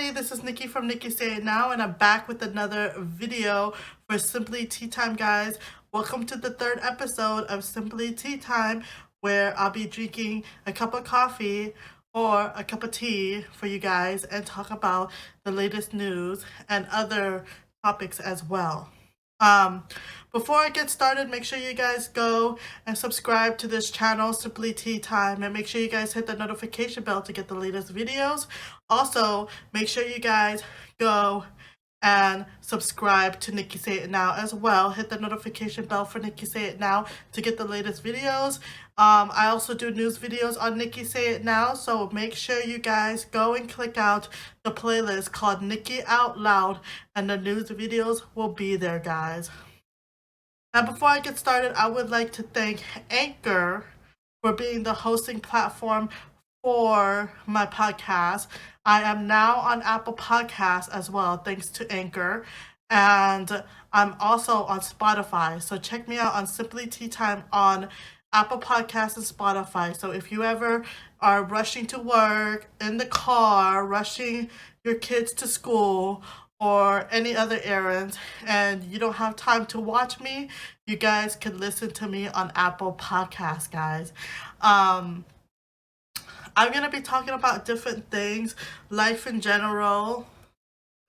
everybody, this is Nikki from Nikki Say It Now, and I'm back with another video for Simply Tea Time, guys. Welcome to the third episode of Simply Tea Time, where I'll be drinking a cup of coffee or a cup of tea for you guys and talk about the latest news and other topics as well. Before I get started, make sure you guys go and subscribe to this channel, Simply Tea Time, and make sure you guys hit the notification bell to get the latest videos. Also, make sure you guys go and subscribe to Nikki Say It Now as well. Hit the notification bell for Nikki Say It Now to get the latest videos. I also do news videos on Nikki Say It Now, so make sure you guys go and click out the playlist called Nikki Out Loud, and the news videos will be there, guys. And before I get started, I would like to thank Anchor for being the hosting platform for my podcast. I am now on Apple Podcasts as well, thanks to Anchor. And I'm also on Spotify. So check me out on Simply Tea Time on Apple Podcasts and Spotify. So if you ever are rushing to work, in the car, rushing your kids to school, or any other errands, and you don't have time to watch me, you guys can listen to me on Apple Podcasts, guys. I'm going to be talking about different things, life in general,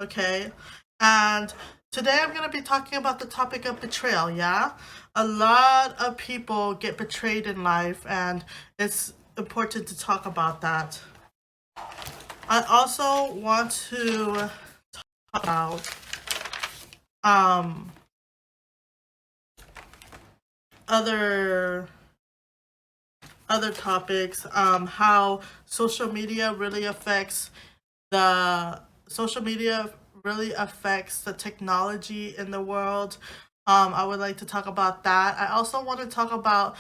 okay? And today I'm going to be talking about the topic of betrayal, yeah? A lot of people get betrayed in life, and it's important to talk about that. I also want to talk about other topics, how social media really affects the technology in the world. I would like to talk about that. I also want to talk about,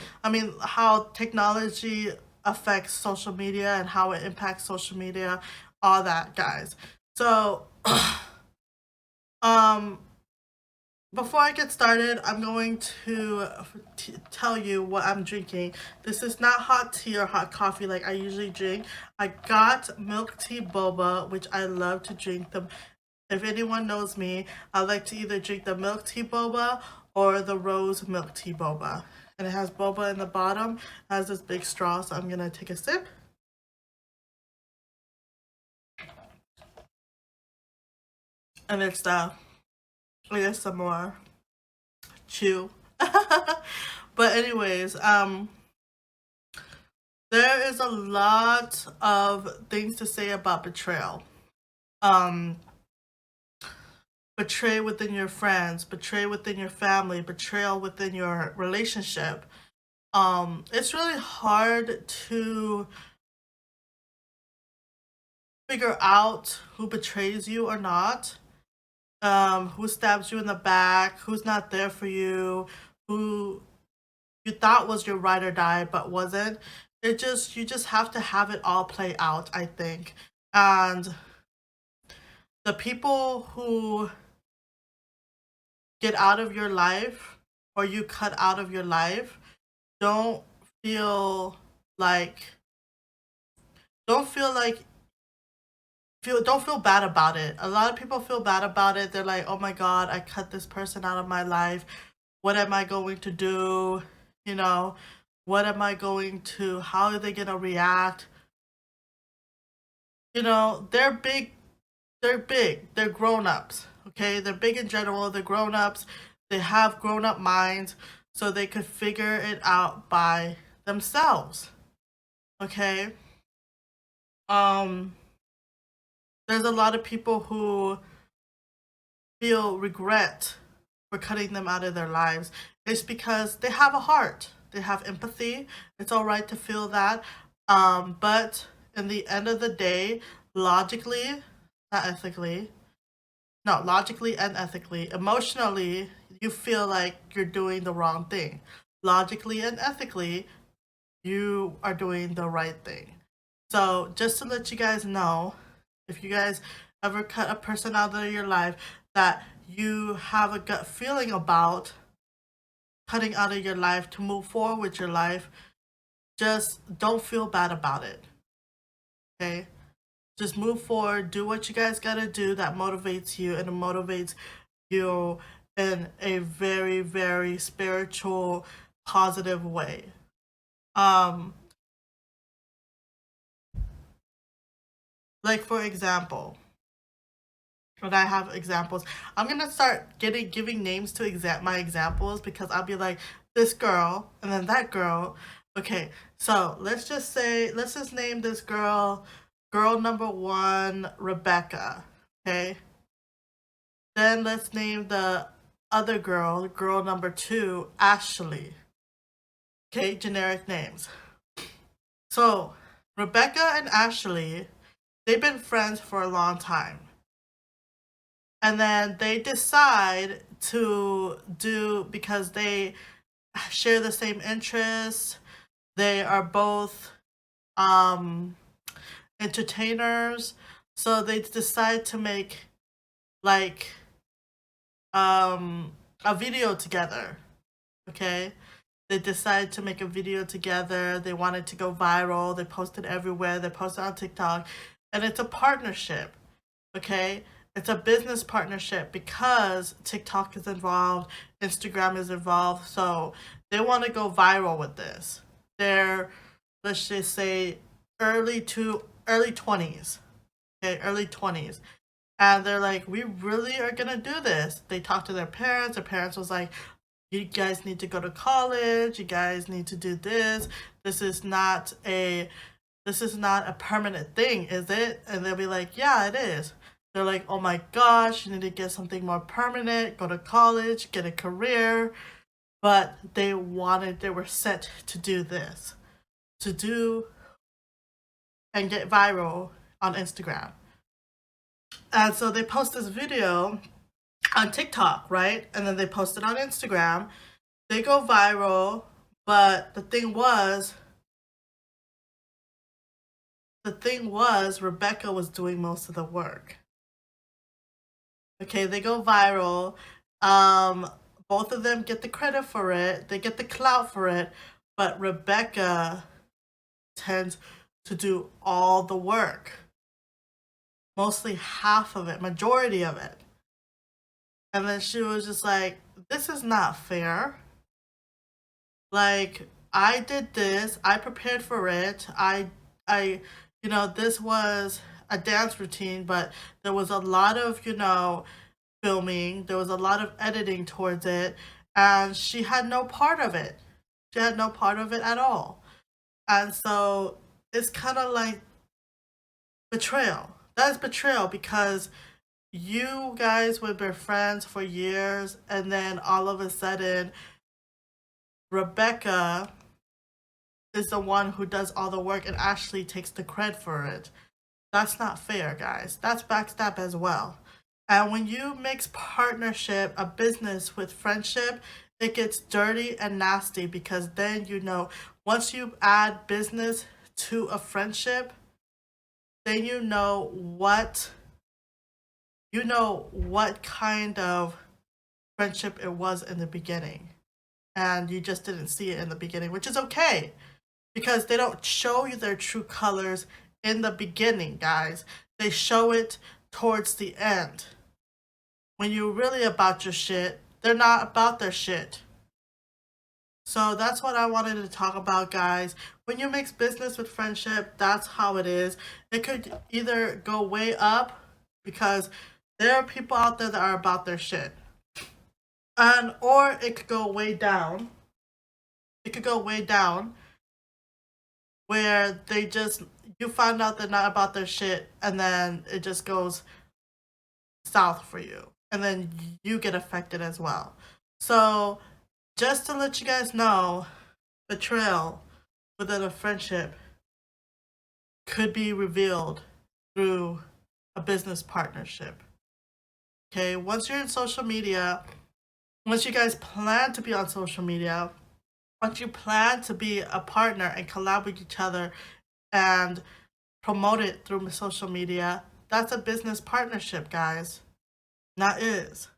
how technology affects social media and how it impacts social media, all that, guys. So, before I get started, I'm going to tell you what I'm drinking. This is not hot tea or hot coffee like I usually drink. I got milk tea boba, which I love to drink them. If anyone knows me, I like to either drink the milk tea boba or the rose milk tea boba. And it has boba in the bottom. It has this big straw, so I'm going to take a sip. And it's some more chew. But anyways, there is a lot of things to say about betrayal. Betray within your friends, betray within your family, betrayal within your relationship. It's really hard to figure out who betrays you or not. Who stabs you in the back, who's not there for you, who you thought was your ride or die but wasn't. You just have to have it all play out, I think. And the people who get out of your life or you cut out of your life don't feel bad about it. A lot of people feel bad about it. They're like, oh my God, I cut this person out of my life. What am I going to do? What am I going to, how are they going to react? They're big. They're grown-ups, okay? They're big in general. They're grown-ups. They have grown-up minds, so they could figure it out by themselves, okay? There's a lot of people who feel regret for cutting them out of their lives. It's because they have a heart. They have empathy. It's all right to feel that. But in the end of the day, logically and ethically, emotionally, you feel like you're doing the wrong thing. Logically and ethically, you are doing the right thing. So just to let you guys know, if you guys ever cut a person out of your life that you have a gut feeling about cutting out of your life to move forward with your life, just don't feel bad about it, okay? just move forward, do what you guys gotta do that motivates you, and it motivates you in a very, very spiritual, positive way. Like for example, when I have examples, I'm gonna start giving names to my examples, because I'll be like, this girl and then that girl. Okay, so let's just name this girl number one, Rebecca. Okay, then let's name the other girl number two, Ashley. Okay, generic names. So Rebecca and Ashley, they've been friends for a long time. And then they decide to do, because they share the same interests, they are both entertainers, so they decide to make like a video together. Okay, they decided to make a video together. They wanted to go viral. They posted everywhere. They posted on TikTok, and it's a partnership. Okay, it's a business partnership because TikTok is involved, Instagram is involved, so they want to go viral with this. They're, let's just say, early 20s. Okay, early 20s. And they're like, we really are gonna do this. They talked to their parents. Their parents was like, you guys need to go to college. You guys need to do this. This is not a permanent thing, is it? And they'll be like, yeah, it is. They're like, oh my gosh, you need to get something more permanent, go to college, get a career. But they were set to do this, to do and get viral on Instagram. And so they post this video on TikTok, right? And then they post it on Instagram. They go viral, but the thing was, Rebecca was doing most of the work. Okay, they go viral. Both of them get the credit for it. They get the clout for it. But Rebecca tends to do all the work. Mostly half of it, majority of it. And then she was just like, this is not fair. Like, I did this. I prepared for it. This was a dance routine, but there was a lot of, filming. There was a lot of editing towards it, and she had no part of it. She had no part of it at all. And so it's kind of like betrayal. That is betrayal, because you guys would be friends for years, and then all of a sudden, Rebecca is the one who does all the work and Ashley takes the cred for it. That's not fair, guys. That's backstab as well. And when you mix partnership, a business, with friendship, it gets dirty and nasty, because then once you add business to a friendship, then you know what kind of friendship it was in the beginning. And you just didn't see it in the beginning, which is okay, because they don't show you their true colors in the beginning, guys. They show it towards the end. When you're really about your shit, they're not about their shit. So that's what I wanted to talk about, guys. When you mix business with friendship, that's how it is. It could either go way up, because there are people out there that are about their shit. Or it could go way down. It could go way down, where you find out they're not about their shit, and then it just goes south for you. And then you get affected as well. So just to let you guys know, betrayal within a friendship could be revealed through a business partnership. Okay, once you're in social media, once you guys plan to be on social media, once you plan to be a partner and collab with each other and promote it through social media, that's a business partnership, guys. That is.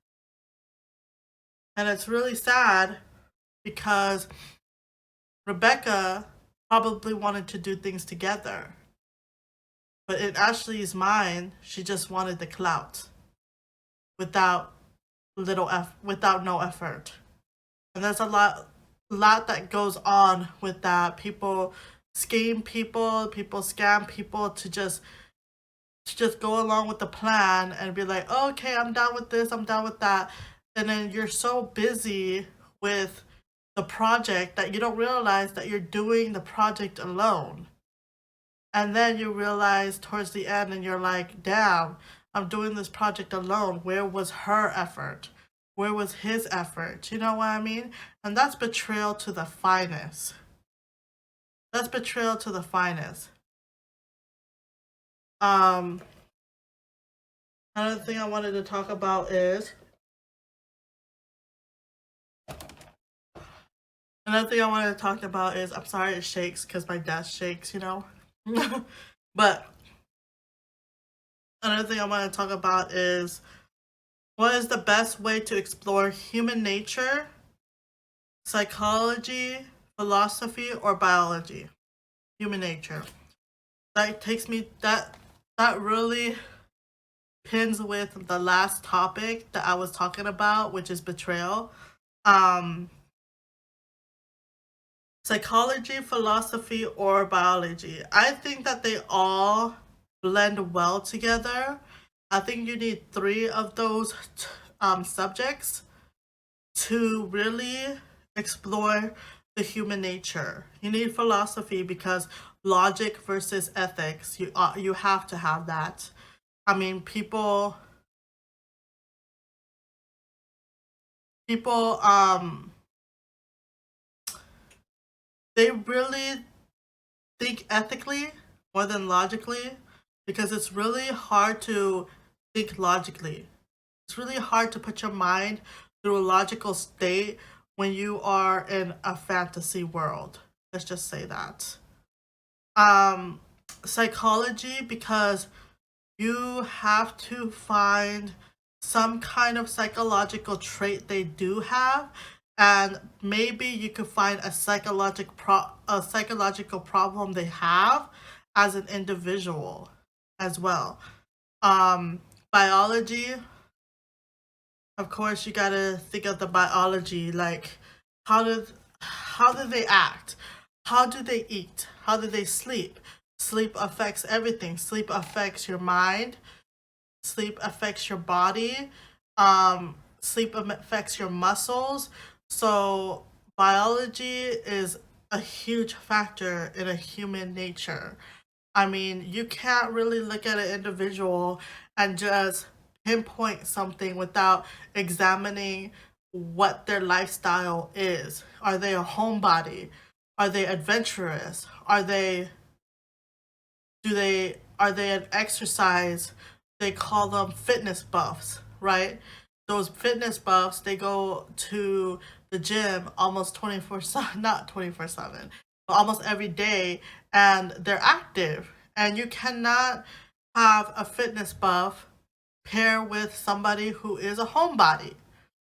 And it's really sad, because Rebecca probably wanted to do things together. But in Ashley's mind, she just wanted the clout without without no effort. And there's a lot that goes on with that. People scheme people scam people to just go along with the plan and be like, oh, okay, I'm down with this, I'm down with that. And then you're so busy with the project that you don't realize that you're doing the project alone. And then you realize towards the end and you're like, damn, I'm doing this project alone. Where was her effort? Where was his effort? You know what I mean? And that's betrayal to the finest. That's betrayal to the finest. Another thing I wanted to talk about is I'm sorry it shakes because my desk shakes, you know. But another thing I want to talk about is what is the best way to explore human nature, psychology, philosophy, or biology? Human nature. That really pins with the last topic that I was talking about, which is betrayal. Psychology, philosophy, or biology. I think that they all blend well together. I think you need three of those subjects to really explore the human nature. You need philosophy because logic versus ethics. You have to have that. I mean, people they really think ethically more than logically because it's really hard to think logically. It's really hard to put your mind through a logical state when you are in a fantasy world. Let's just say that. Psychology, because you have to find some kind of psychological trait they do have, and maybe you could find a psychological problem they have as an individual as well. Biology, of course, you gotta think of the biology, like how do they act? How do they eat? How do they sleep? Sleep affects everything. Sleep affects your mind. Sleep affects your body. Sleep affects your muscles. So biology is a huge factor in a human nature. I mean, you can't really look at an individual and just pinpoint something without examining what their lifestyle is. Are they a homebody? Are they adventurous? Are they an exercise? They call them fitness buffs, right? Those fitness buffs, they go to the gym almost 24/7, not 24/7, but almost every day, and they're active. And you cannot have a fitness buff pair with somebody who is a homebody,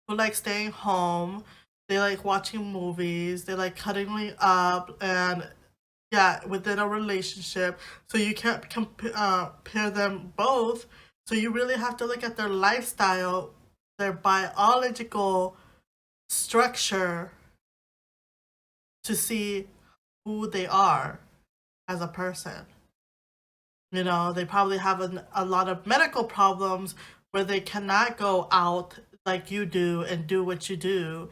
who likes staying home, they like watching movies, they like cuddling up, and yeah, within a relationship. So you can't pair them both. So you really have to look at their lifestyle, their biological structure to see who they are as a person. You know, they probably have a lot of medical problems where they cannot go out like you do and do what you do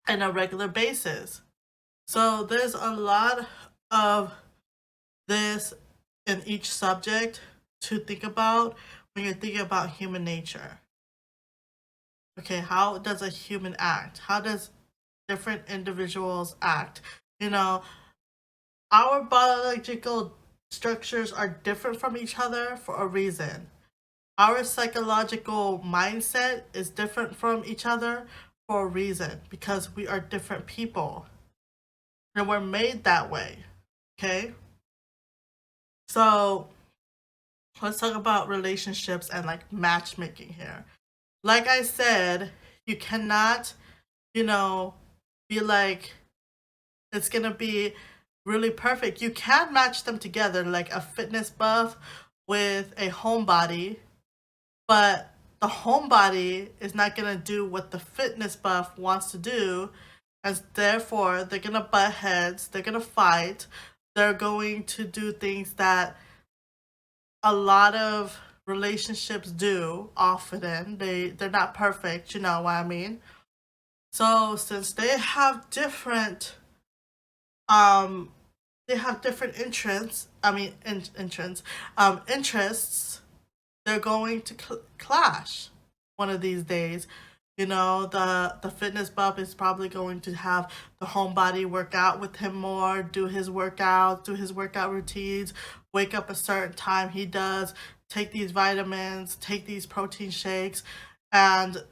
on a regular basis. So there's a lot of this in each subject to think about when you're thinking about human nature. Okay, how does a human act? How does different individuals act? You know, our biological structures are different from each other for a reason. Our psychological mindset is different from each other for a reason because we are different people and we're made that way. Okay? So let's talk about relationships and like matchmaking here. Like I said, you cannot, you know, be like, it's gonna be really perfect. You can match them together, like a fitness buff with a homebody, but the homebody is not going to do what the fitness buff wants to do, and therefore they're going to butt heads, they're going to fight, they're going to do things that a lot of relationships do often. They're not perfect, you know what I mean? So since they have different interests, interests, they're going to clash one of these days. You know, the fitness buff is probably going to have the homebody work out with him more, do his workouts, do his workout routines, wake up a certain time he does, take these vitamins, take these protein shakes, and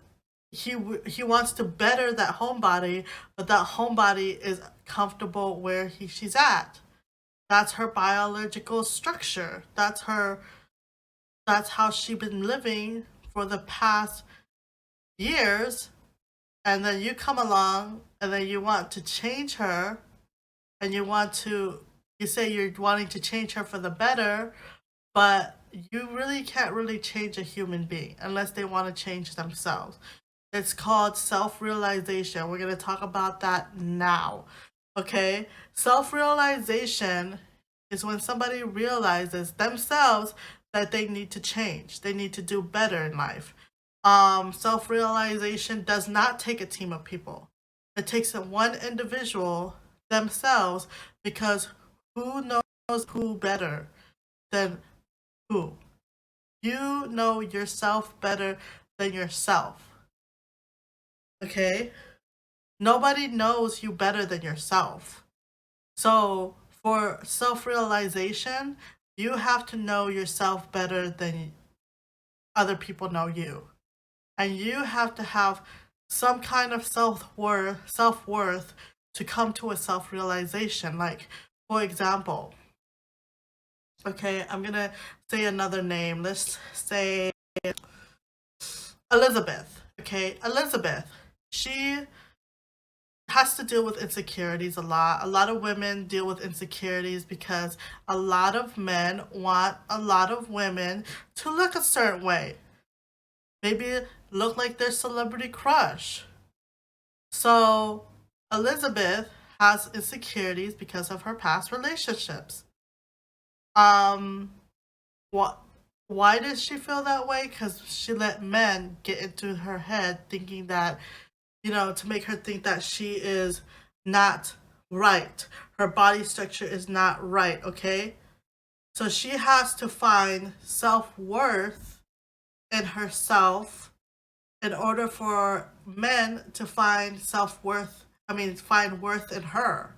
he wants to better that homebody, but that homebody is comfortable where she's at. That's her biological structure. That's how she's been living for the past years. And then you come along and then you want to change her, and you say you're wanting to change her for the better, but you really can't really change a human being unless they want to change themselves. It's called self-realization. We're going to talk about that now. Okay? Self-realization is when somebody realizes themselves that they need to change. They need to do better in life. Self-realization does not take a team of people. It takes one individual themselves, because who knows who better than who? You know yourself better than yourself. Okay? Nobody knows you better than yourself. So for self-realization, you have to know yourself better than other people know you. And you have to have some kind of self-worth to come to a self-realization. Like, for example, okay, I'm gonna say another name. Let's say Elizabeth. Okay, Elizabeth. She has to deal with insecurities a lot. A lot of women deal with insecurities because a lot of men want a lot of women to look a certain way. Maybe look like their celebrity crush. So Elizabeth has insecurities because of her past relationships. What? Why does she feel that way? Because she let men get into her head, thinking that, to make her think that she is not right. Her body structure is not right, okay? So she has to find self-worth in herself in order for men to find find worth in her,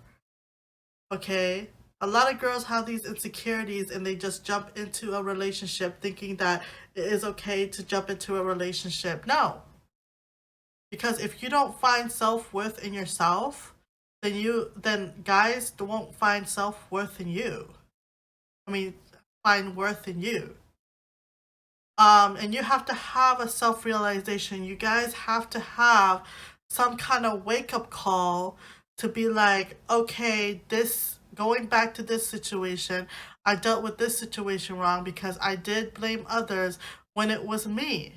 okay? A lot of girls have these insecurities and they just jump into a relationship thinking that it is okay to jump into a relationship. No. Because if you don't find self-worth in yourself, then guys won't find self-worth in you. Find worth in you. And you have to have a self-realization. You guys have to have some kind of wake-up call to be like, okay, going back to this situation, I dealt with this situation wrong because I did blame others when it was me.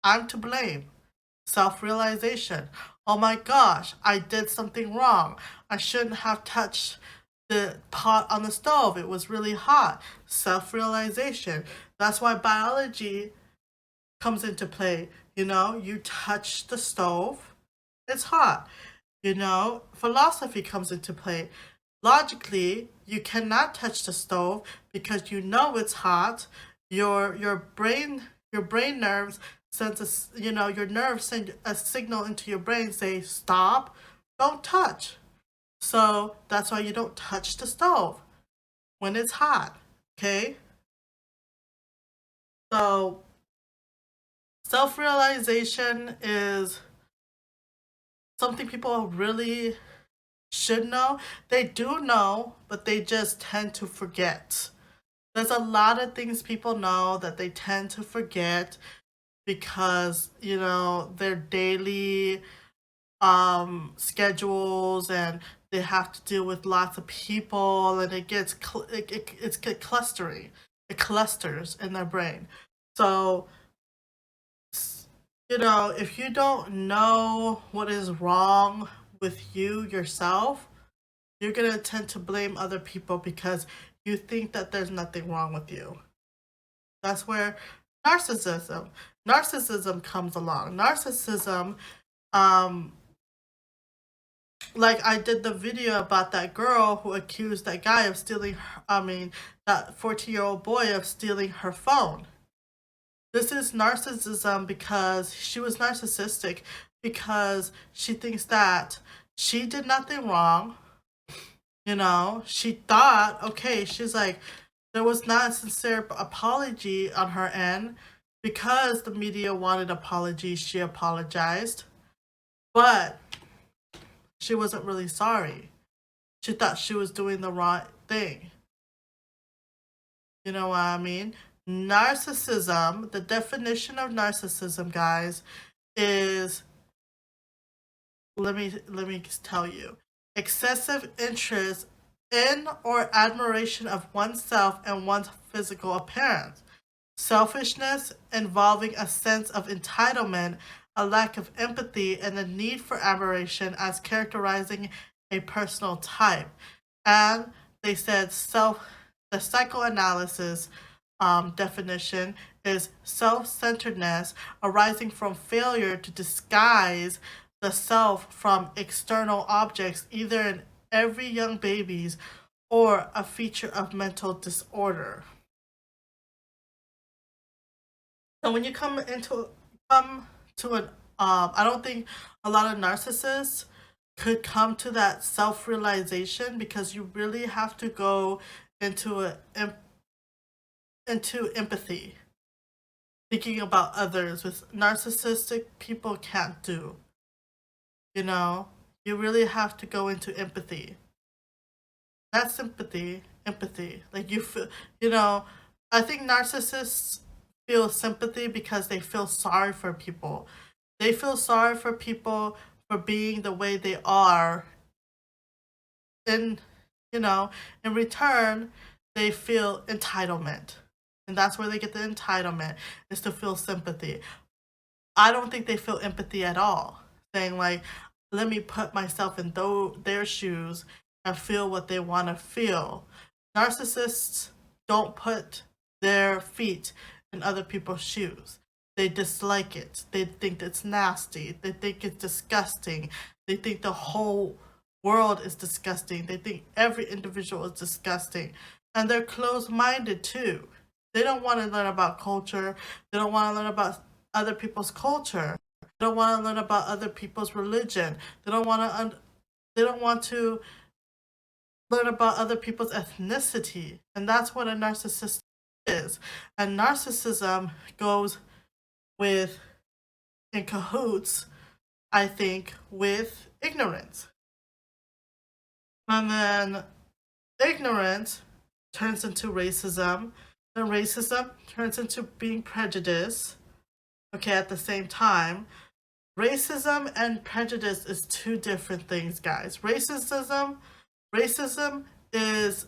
I'm to blame. Self-realization. Oh my gosh, I did something wrong. I shouldn't have touched the pot on the stove. It was really hot. Self-realization. That's why biology comes into play. You touch the stove, it's hot. Philosophy comes into play. Logically, you cannot touch the stove because it's hot. Your brain nerves your nerves send a signal into your brain, say stop, don't touch. So that's why you don't touch the stove when it's hot, okay? So self-realization is something people really should know. They do know, but they just tend to forget. There's a lot of things people know that they tend to forget because, their daily schedules, and they have to deal with lots of people, and it gets clustering. it clusters in their brain. So, you know, if you don't know what is wrong with you yourself, you're going to tend to blame other people because you think that there's nothing wrong with you. That's where narcissism comes along. Narcissism, um, like I did the video about that girl who accused that guy of stealing, that 14-year-old boy of stealing her phone. This is narcissism because she was narcissistic because she thinks that she did nothing wrong. You know, she thought, okay, she's like, there was not a sincere apology on her end because the media wanted apologies. She apologized, but she wasn't really sorry. She thought she was doing the wrong thing. You know what I mean? Narcissism, the definition of narcissism, guys, is, let me tell you, excessive interest in or admiration of oneself and one's physical appearance. Selfishness involving a sense of entitlement, a lack of empathy, and a need for admiration as characterizing a personal type. And they said the psychoanalysis definition is self-centeredness arising from failure to disguise the self from external objects, either in every young baby's or a feature of mental disorder. So when you come to an I don't think a lot of narcissists could come to that self-realization because you really have to go into into empathy, thinking about others, which narcissistic people can't do. You know, you really have to go into empathy. Not sympathy, empathy. Like you feel, you know, I think narcissists feel sympathy because they feel sorry for people. They feel sorry for people for being the way they are. And, you know, in return, they feel entitlement. And that's where they get the entitlement, is to feel sympathy. I don't think they feel empathy at all. Saying like, let me put myself in their shoes and feel what they want to feel. Narcissists don't put their feet in other people's shoes. They dislike it. They think it's nasty. They think it's disgusting. They think the whole world is disgusting. They think every individual is disgusting. And they're closed-minded too. They don't want to learn about culture. They don't want to learn about other people's culture. They don't want to learn about other people's religion. They don't want to learn about other people's ethnicity. And that's what a narcissist is. And narcissism goes with, in cahoots, I think, with ignorance. And then ignorance turns into racism. Then racism turns into being prejudiced. Okay, at the same time. Racism and prejudice is two different things, guys. Racism is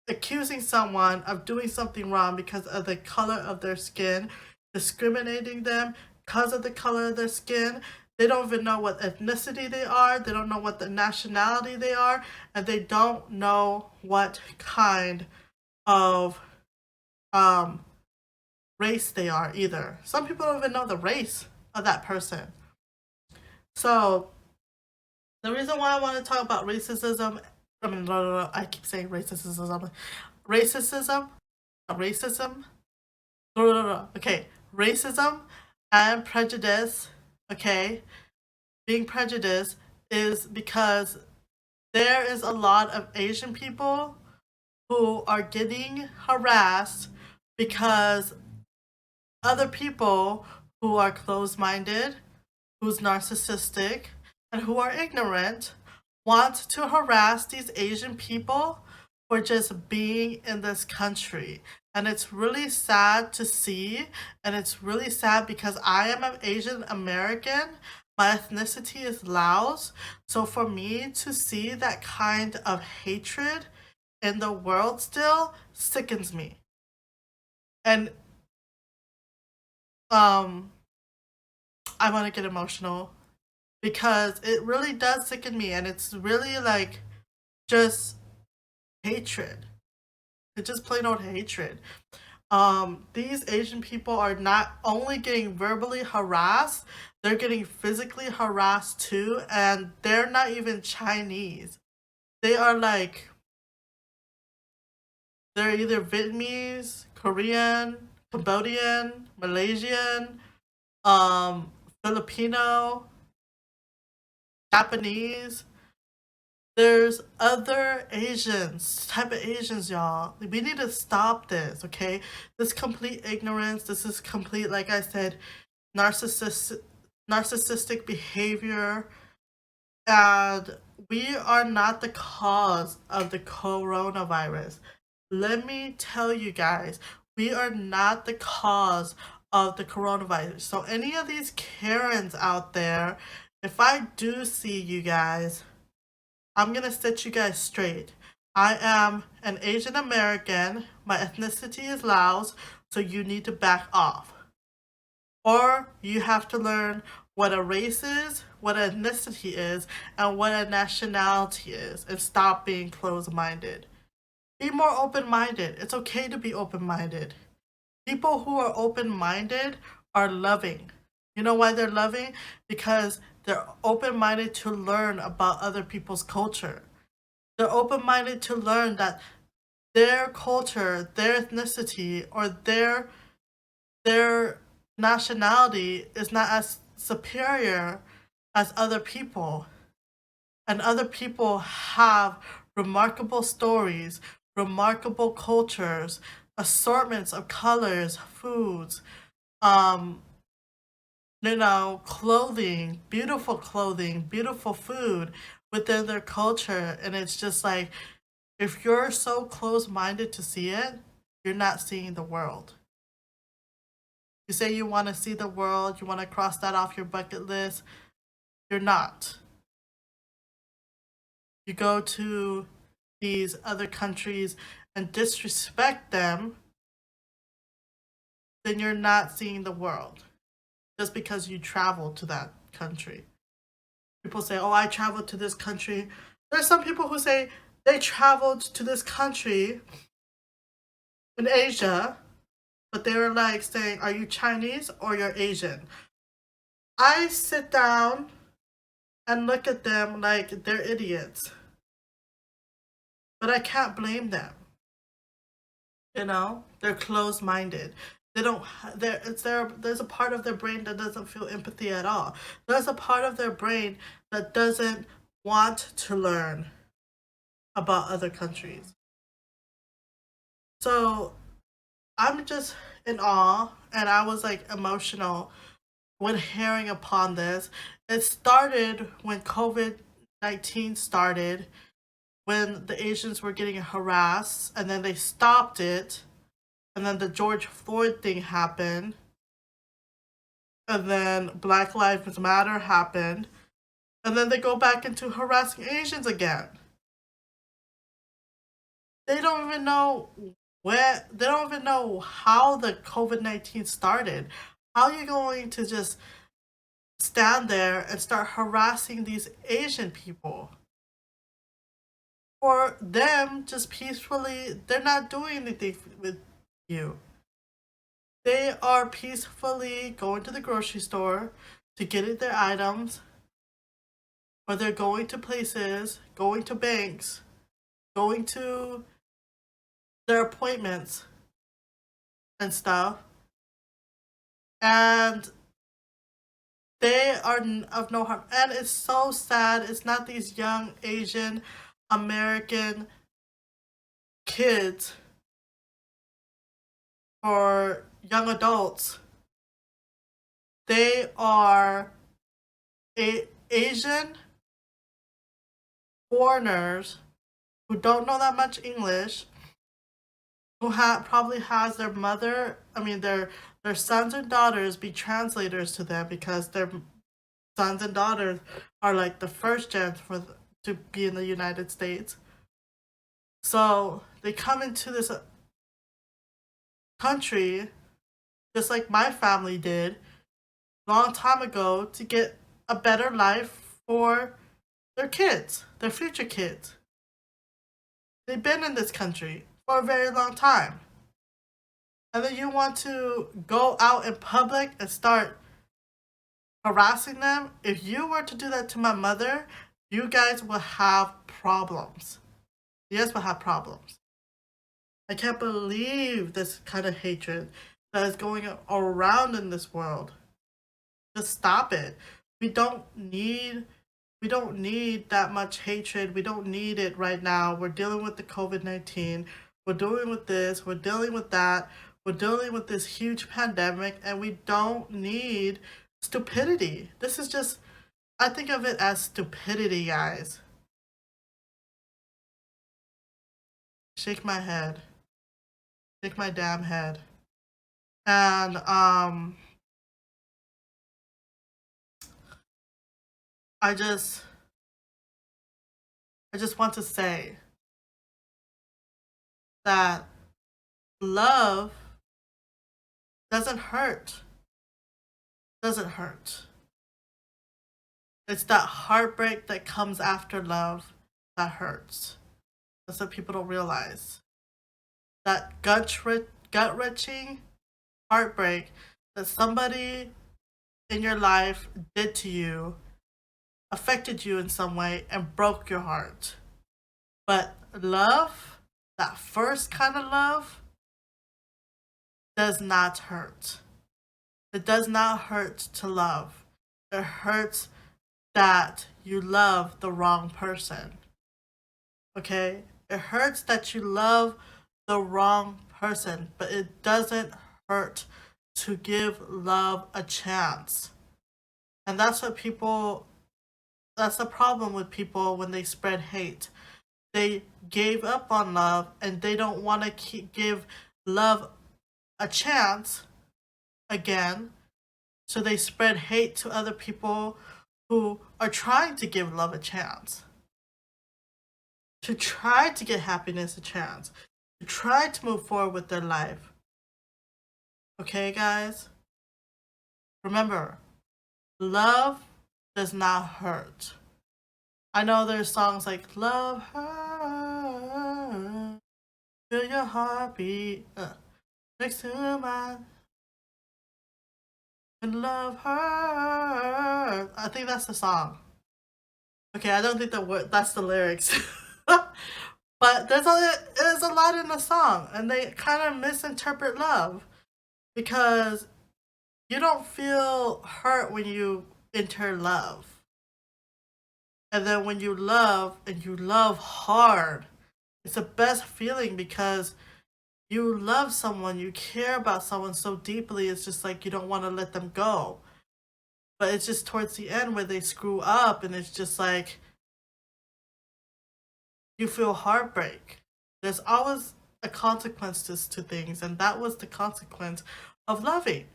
accusing someone of doing something wrong because of the color of their skin, discriminating them because of the color of their skin. They don't even know what ethnicity they are. They don't know what the nationality they are. And they don't know what kind of race they are either. Some people don't even know the race of that person. So the reason why I want to talk about racism, I keep saying racism, okay, racism and prejudice, okay, being prejudiced is because there is a lot of Asian people who are getting harassed because other people who are closed-minded, who's narcissistic, and who are ignorant want to harass these Asian people for just being in this country. And it's really sad to see, and it's really sad because I am an Asian American. My ethnicity is Laos. So for me to see that kind of hatred in the world still sickens me. And um I want to get emotional because it really does sicken me, and it's really like just hatred. It's just plain old hatred. These Asian people are not only getting verbally harassed, they're getting physically harassed too, and they're not even Chinese. They are like, they're either Vietnamese, Korean, Cambodian, Malaysian, um, Filipino, Japanese. There's other Asians, type of Asians, y'all. We need to stop this, okay? This complete ignorance, this is complete, like I said, narcissistic behavior, and we are not the cause of the coronavirus. Let me tell you guys, we are not the cause of the coronavirus. So any of these Karens out there, if I do see you guys, I'm gonna set you guys straight. I am an Asian American. My ethnicity is Laos, so you need to back off. Or you have to learn what a race is, what an ethnicity is, and what a nationality is, and stop being closed minded. Be more open minded. It's okay to be open minded. People who are open minded are loving. You know why they're loving? Because they're open minded to learn about other people's culture. They're open minded to learn that their culture, their ethnicity, or their nationality is not as superior as other people. And other people have remarkable stories, remarkable cultures, assortments of colors, foods, um, clothing, beautiful food within their culture. And it's just like, if you're so close minded to see it, you're not seeing the world. You say you want to see the world, you want to cross that off your bucket list, you're not. You go to these other countries and disrespect them, then you're not seeing the world just because you traveled to that country. People say, oh, I traveled to this country. There's some people who say they traveled to this country in Asia, but they were like saying, are you Chinese or you're Asian? I sit down and look at them like they're idiots. But I can't blame them. They're closed-minded. They don't. There's a part of their brain that doesn't feel empathy at all. There's a part of their brain that doesn't want to learn about other countries. So I'm just in awe, and I was like emotional when hearing upon this. It started when COVID-19 started, when the Asians were getting harassed, and then they stopped it, and then the George Floyd thing happened, and then Black Lives Matter happened, and then they go back into harassing Asians again. They don't even know they don't even know how the COVID-19 started. How are you going to just stand there and start harassing these Asian people? For them, just peacefully, they're not doing anything with you. They are peacefully going to the grocery store to get their items, or they're going to places, going to banks, going to their appointments and stuff. And they are of no harm. And it's so sad. It's not these young Asian American kids or young adults. They are Asian foreigners who don't know that much English, who probably has their their sons and daughters be translators to them, because their sons and daughters are like the first gen to be in the United States. So they come into this country, just like my family did long time ago, to get a better life for their kids, their future kids. They've been in this country for a very long time. And then you want to go out in public and start harassing them? If you were to do that to my mother, you guys will have problems. You guys will have problems. I can't believe this kind of hatred that is going around in this world. Just stop it. We don't need that much hatred. We don't need it right now. We're dealing with the COVID-19. We're dealing with this. We're dealing with that. We're dealing with this huge pandemic, and we don't need stupidity. This is just, I think of it as stupidity, guys. Shake my head. Shake my damn head. And I just want to say that love doesn't hurt. Doesn't hurt. It's that heartbreak that comes after love that hurts. That's what people don't realize. That gut-wrenching heartbreak that somebody in your life did to you, affected you in some way, and broke your heart. But love, that first kind of love, does not hurt. It does not hurt to love. It hurts that you love the wrong person. Okay? It hurts that you love the wrong person, but it doesn't hurt to give love a chance. And that's the problem with people when they spread hate. They gave up on love and they don't want to give love a chance again. So they spread hate to other people who are trying to give love a chance, to try to get happiness a chance, to try to move forward with their life. Okay, guys? Remember, love does not hurt. I know there's songs like Love Hurt, Feel Your Heartbeat Next to Mine, and Love Hurt. I think that's the song. Okay, I don't think that's the lyrics. But there's a lot in the song, and they kind of misinterpret love, because you don't feel hurt when you enter love. And then when you love, and you love hard, it's the best feeling, because you love someone, you care about someone so deeply, it's just like you don't want to let them go. But it's just towards the end where they screw up, and it's just like you feel heartbreak. There's always a consequence to things, and that was the consequence of loving.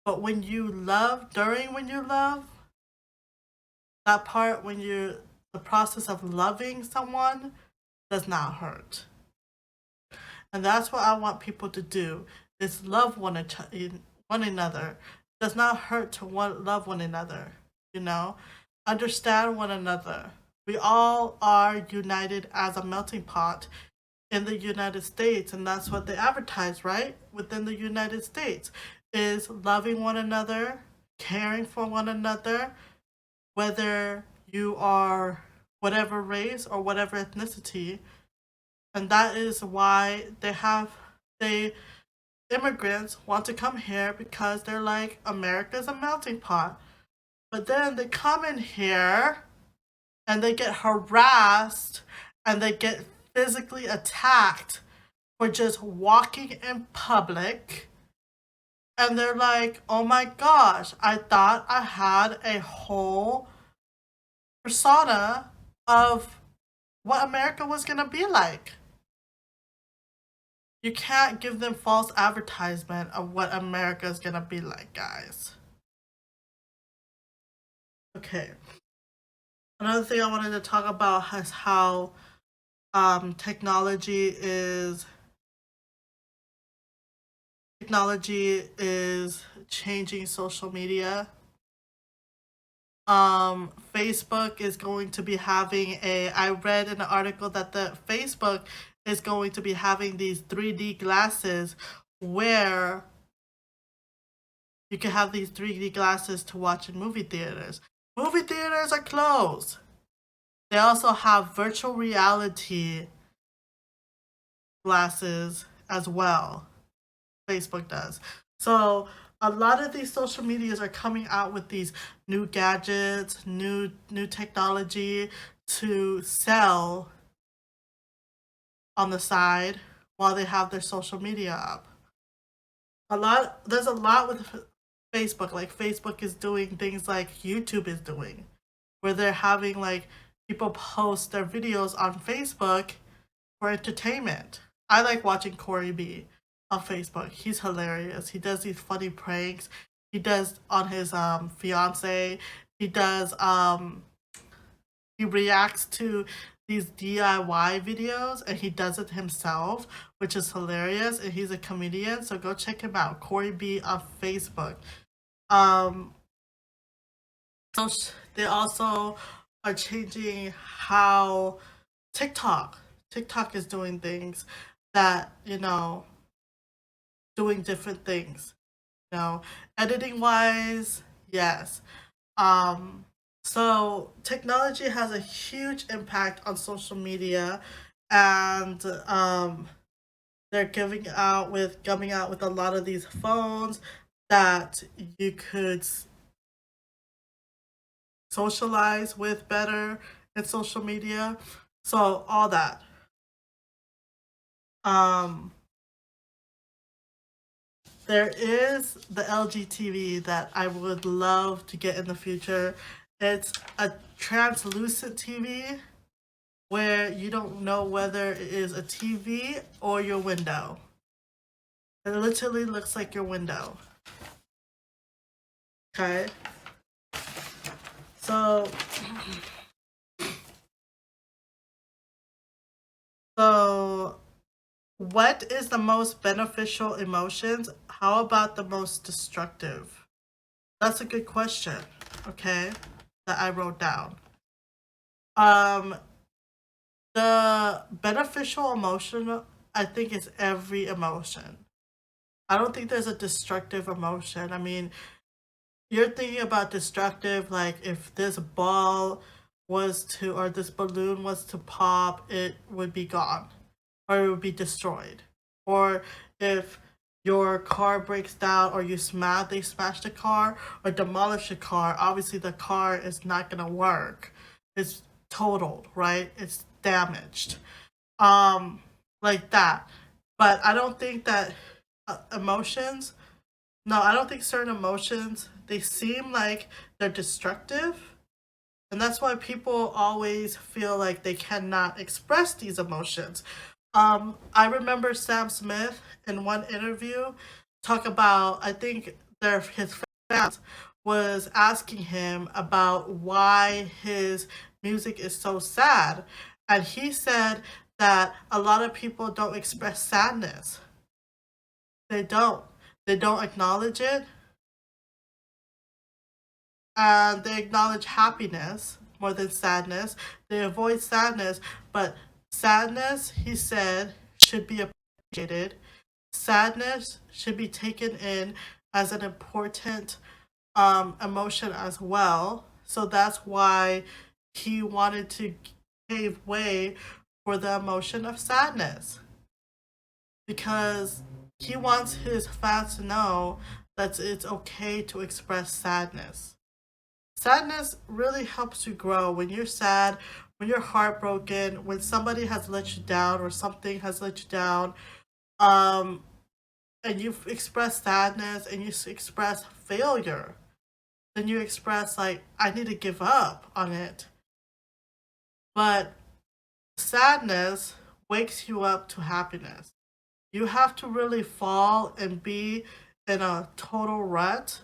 But when you love, when you love, that part when the process of loving someone does not hurt. And that's what I want people to do, is love one another. It does not hurt to love one another, Understand one another. We all are united as a melting pot in the United States, and that's what they advertise, right? Within the United States, is loving one another, caring for one another, whether you are whatever race or whatever ethnicity. And that is why immigrants want to come here, because they're like, America's a melting pot. But then they come in here and they get harassed and they get physically attacked for just walking in public. And they're like, oh my gosh, I thought I had a whole persona of what America was going to be like. You can't give them false advertisement of what America is going to be like, guys. Okay. Another thing I wanted to talk about is how technology is technology is changing social media. Facebook is going to be having I read in an article that the Facebook is going to be having these 3D glasses where you can have these 3D glasses to watch in movie theaters. Movie theaters are closed. They also have virtual reality glasses as well. Facebook does. So a lot of these social medias are coming out with these new gadgets, new technology to sell on the side while they have their social media up. There's a lot with Facebook. Like Facebook is doing things like YouTube is doing, where they're having like people post their videos on Facebook for entertainment. I like watching Corey B on Facebook. He's hilarious. He does these funny pranks. He does on his fiance. He does he reacts to these DIY videos and he does it himself, which is hilarious, and he's a comedian, so go check him out. Corey B on Facebook. So they also are changing how TikTok is doing things that, doing different things. Editing wise, yes. So technology has a huge impact on social media, and they're coming out with a lot of these phones that you could socialize with better in social media. So all that. There is the LG TV that I would love to get in the future. It's a translucent TV where you don't know whether it is a TV or your window. It literally looks like your window. Okay. So what is the most beneficial emotions? How about the most destructive? That's a good question, okay, that I wrote down. The beneficial emotion, I think, is every emotion. I don't think there's a destructive emotion. I mean, you're thinking about destructive, like if this ball was to, or this balloon was to pop, it would be gone, or it would be destroyed. Or if your car breaks down, or they smash the car or demolish the car, obviously the car is not gonna work. It's totaled, right? It's damaged. Like that. But I don't think that emotions, no, I don't think certain emotions, they seem like they're destructive. And that's why people always feel like they cannot express these emotions. I remember Sam Smith in one interview talk about, I think his fans was asking him about why his music is so sad. And he said that a lot of people don't express sadness. They don't. They don't acknowledge it. And they acknowledge happiness more than sadness. They avoid sadness, but sadness, he said, should be appreciated. Sadness should be taken in as an important emotion as well. So that's why he wanted to pave way for the emotion of sadness. Because he wants his fans to know that it's okay to express sadness. Sadness really helps you grow. When you're sad, when you're heartbroken, when somebody has let you down or something has let you down, and you express sadness and you express failure, then you express like, I need to give up on it. But sadness wakes you up to happiness. You have to really fall and be in a total rut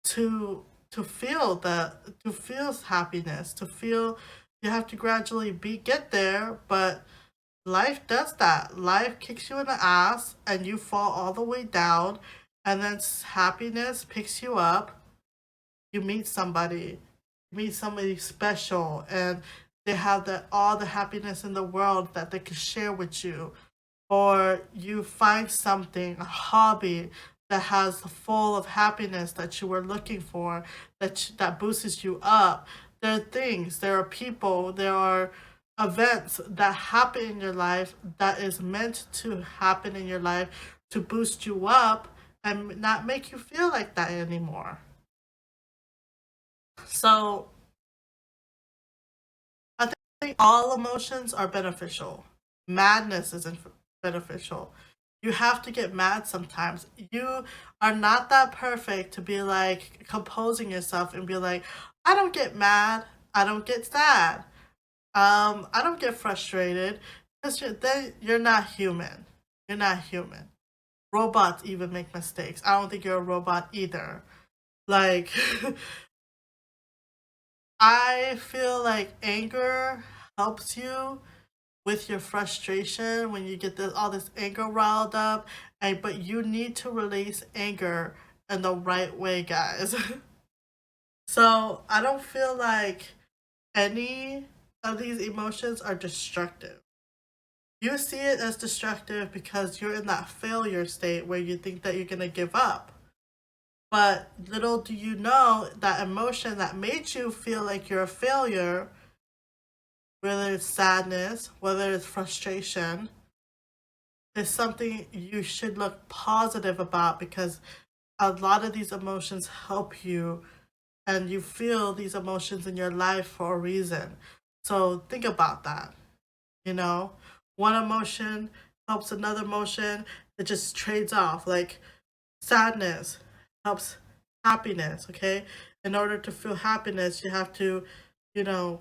to feel happiness, to feel. You have to gradually get there, but life does that. Life kicks you in the ass and you fall all the way down, and then happiness picks you up. You meet somebody special, and they have all the happiness in the world that they can share with you. Or you find something, a hobby that has full of happiness that you were looking for, that boosts you up. There are things, there are people, there are events that happen in your life that is meant to happen in your life to boost you up and not make you feel like that anymore. So I think all emotions are beneficial. Madness isn't beneficial. You have to get mad sometimes. You are not that perfect to be like composing yourself and be like, I don't get mad. I don't get sad. I don't get frustrated. Because then you're not human. You're not human. Robots even make mistakes. I don't think you're a robot either. Like, I feel like anger helps you with your frustration when you get all this anger riled up, but you need to release anger in the right way, guys. So I don't feel like any of these emotions are destructive. You see it as destructive because you're in that failure state where you think that you're gonna give up. But little do you know that emotion that made you feel like you're a failure, whether it's sadness, whether it's frustration, is something you should look positive about, because a lot of these emotions help you and you feel these emotions in your life for a reason. So think about that. You know, one emotion helps another emotion, it just trades off. Like sadness helps happiness, okay? In order to feel happiness, you have to,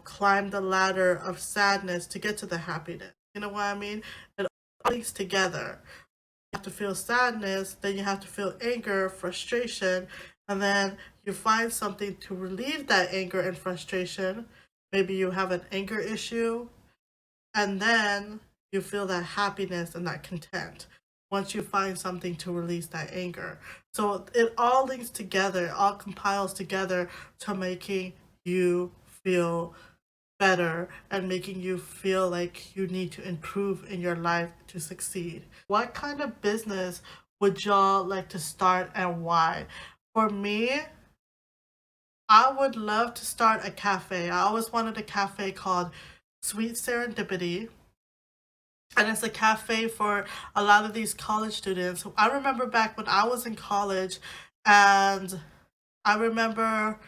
climb the ladder of sadness to get to the happiness. You know what I mean? It all links together. You have to feel sadness, then you have to feel anger, frustration, and then you find something to relieve that anger and frustration. Maybe you have an anger issue, and then you feel that happiness and that content once you find something to release that anger. So it all links together, it all compiles together to making you feel better and making you feel like you need to improve in your life to succeed. What kind of business would y'all like to start and why? For me, I would love to start a cafe. I always wanted a cafe called Sweet Serendipity. And it's a cafe for a lot of these college students. I remember back when I was in college, and I remember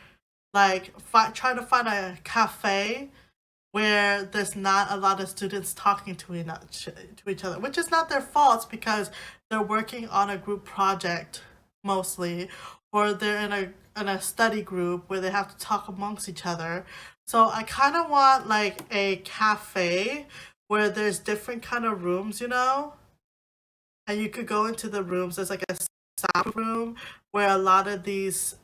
like trying to find a cafe where there's not a lot of students talking to each other, which is not their fault because they're working on a group project mostly, or they're in a study group where they have to talk amongst each other. So I kind of want like a cafe where there's different kind of rooms, and you could go into the rooms. There's like a sound room where a lot of these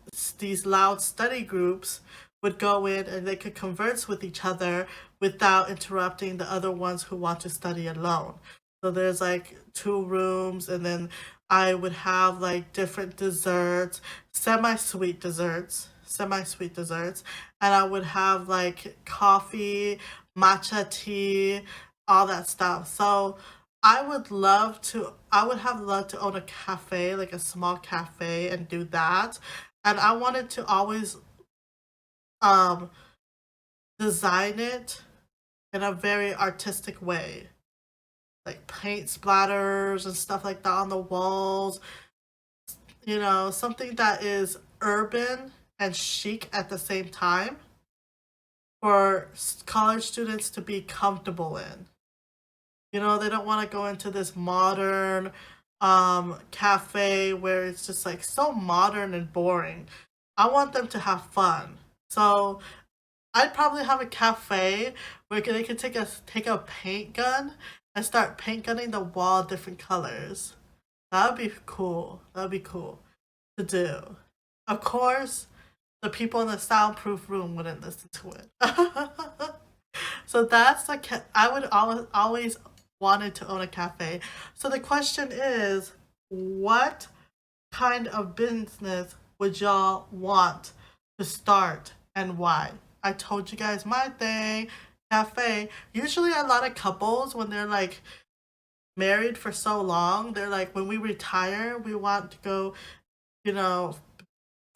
loud study groups would go in and they could converse with each other without interrupting the other ones who want to study alone. So there's like two rooms, and then I would have like different desserts, semi-sweet desserts, and I would have like coffee, matcha tea, all that stuff. So I would have loved to own a cafe, like a small cafe, and do that. And I wanted to always um design it in a very artistic way, like paint splatters and stuff like that on the walls, something that is urban and chic at the same time for college students to be comfortable in. They don't want to go into this modern cafe where it's just like so modern and boring. I want them to have fun. So I'd probably have a cafe where they could take a paint gun and start paint gunning the wall different colors. That would be cool. That would be cool to do. Of course, the people in the soundproof room wouldn't listen to it. So that's like I would always wanted to own a cafe. So the question is, what kind of business would y'all want to start and why? I told you guys my thing, cafe. Usually a lot of couples, when they're like married for so long, they're like, when we retire, we want to go, you know,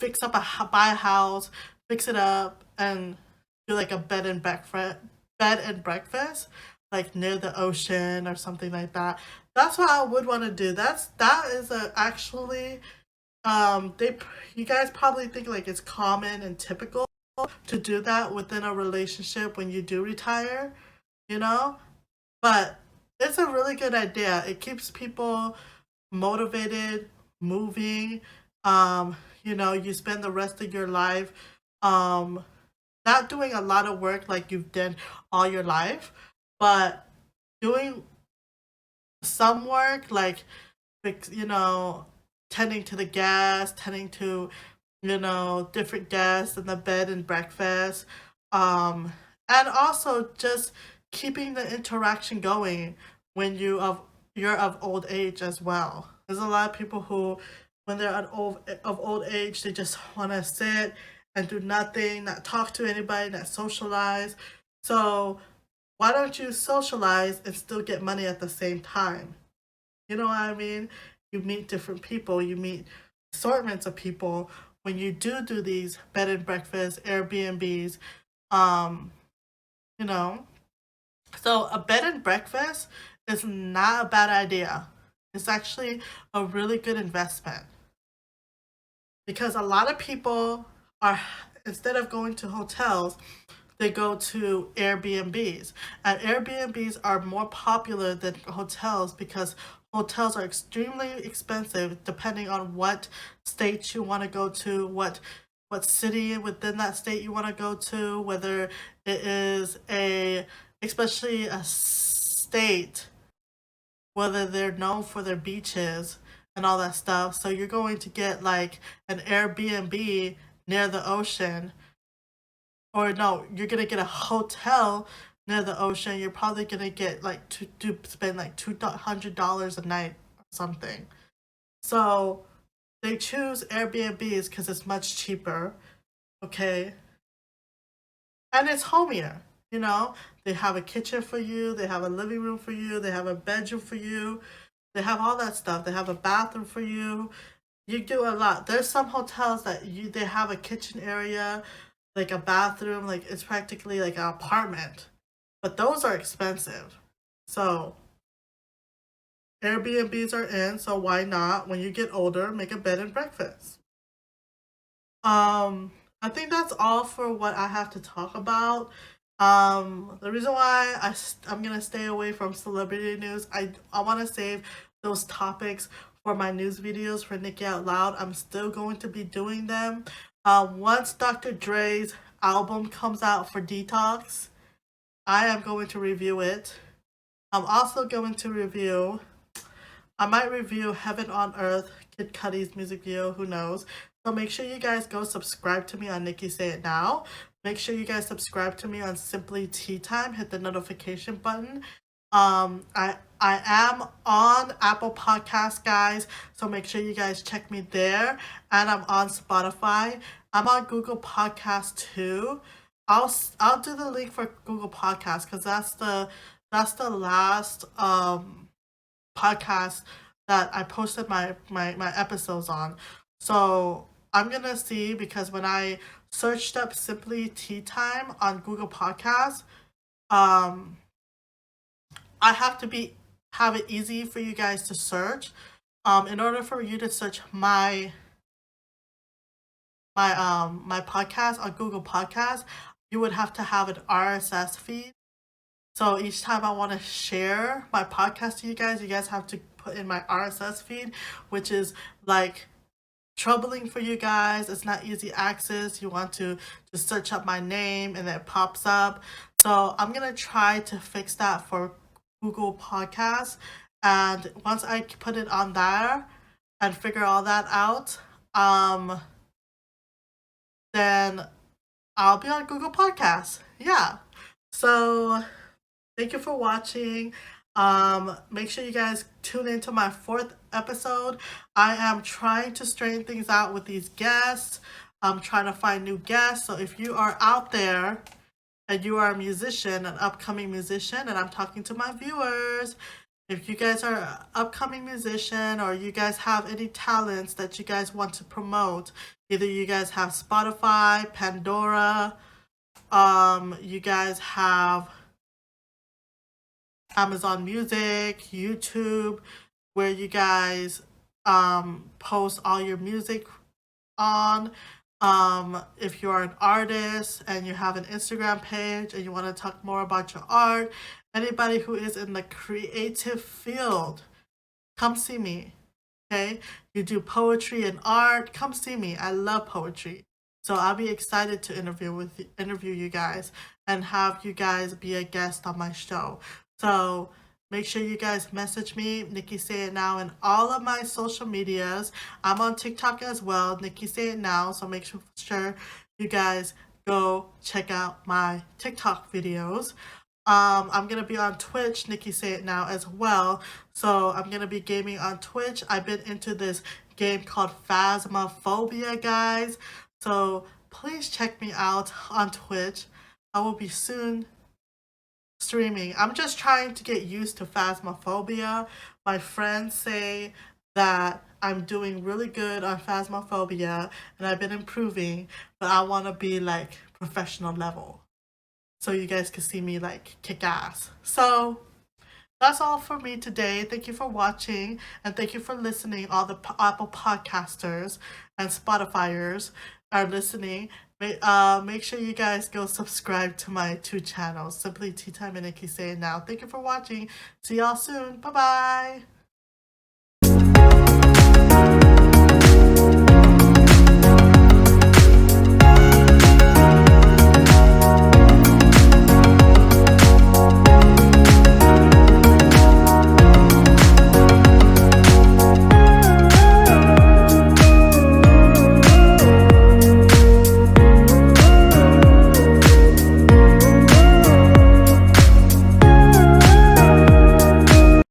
buy a house, fix it up, and do like a bed and breakfast, like near the ocean or something like that. That's what I would want to do. That is actually they you guys probably think like it's common and typical to do that within a relationship when you do retire, you know? But it's a really good idea. It keeps people motivated, moving. You spend the rest of your life um not doing a lot of work like you've done all your life, but doing some work like you know, tending to the guests, tending to, different guests in the bed and breakfast. And also just keeping the interaction going when you're of old age as well. There's a lot of people who, when they're of old age, they just want to sit and do nothing, not talk to anybody, not socialize. So why don't you socialize and still get money at the same time? You know what I mean? You meet different people, you meet assortments of people when you do these bed and breakfast, Airbnbs, um, you know. So a bed and breakfast is not a bad idea. It's actually a really good investment because a lot of people are, instead of going to hotels, they go to Airbnbs. And Airbnbs are more popular than hotels because hotels are extremely expensive depending on what state you want to go to, what city within that state you want to go to, whether it is especially a state, whether they're known for their beaches and all that stuff. So you're going to get like an Airbnb near the ocean, or no, you're gonna get a hotel near the ocean. You're probably gonna get like to spend like $200 a night or something. So they choose Airbnbs because it's much cheaper, okay, and it's homier. They have a kitchen for you, they have a living room for you, they have a bedroom for you, they have all that stuff. They have a bathroom for you. You do a lot. There's some hotels that they have a kitchen area, like a bathroom, like it's practically like an apartment. But those are expensive. So Airbnbs are in, so why not when you get older make a bed and breakfast? I think that's all for what I have to talk about. The reason why I'm gonna stay away from celebrity news, I want to save those topics for my news videos for Nikki Out Loud. I'm still going to be doing them. Once Dr. Dre's album comes out for Detox, I am going to review it. I'm also going to I might review Heaven on Earth, Kid Cudi's music video, who knows. So make sure you guys go subscribe to me on Nikki Say It Now. Make sure you guys subscribe to me on Simply Tea Time. Hit the notification button. I am on Apple Podcasts, guys, so make sure you guys check me there. And I'm on Spotify. I'm on Google Podcasts too. I'll do the link for Google Podcasts because that's the last podcast that I posted my episodes on. So I'm gonna see, because when I searched up Simply Tea Time on Google Podcasts, um, I have to have it easy for you guys to search. In order for you to search my podcast on Google Podcasts, you would have to have an RSS feed. So each time I want to share my podcast to you guys have to put in my RSS feed, which is like troubling for you guys. It's not easy access. You want to just search up my name and it pops up. So I'm gonna try to fix that for Google Podcasts. And once I put it on there and figure all that out, then I'll be on Google Podcasts. Yeah. So thank you for watching. Make sure you guys tune into my 4th episode. I am trying to straighten things out with these guests. I'm trying to find new guests. So if you are out there and you are a musician, an upcoming musician, and I'm talking to my viewers, if you guys are an upcoming musician or you guys have any talents that you guys want to promote, either you guys have Spotify, Pandora, you guys have Amazon Music, YouTube, where you guys post all your music on. If you're an artist and you have an Instagram page and you want to talk more about your art, anybody who is in the creative field, come see me. Okay? You do poetry and art, come see me. I love poetry. So I'll be excited to interview you guys and have you guys be a guest on my show. So make sure you guys message me, Nikki Say It Now, in all of my social medias. I'm on TikTok as well, Nikki Say It Now. So make sure you guys go check out my TikTok videos. I'm gonna be on Twitch, Nikki Say It Now, as well. So I'm gonna be gaming on Twitch. I've been into this game called Phasmophobia, guys. So please check me out on Twitch. I will be soon streaming. I'm just trying to get used to Phasmophobia. My friends say that I'm doing really good on Phasmophobia and I've been improving, but I want to be like professional level so you guys can see me like kick ass. So that's all for me today. Thank you for watching and thank you for listening. All the Apple podcasters and Spotifyers are listening. Make sure you guys go subscribe to my 2 channels, Simply Tea Time and Nikki Say It Now. Thank you for watching. See y'all soon. Bye bye.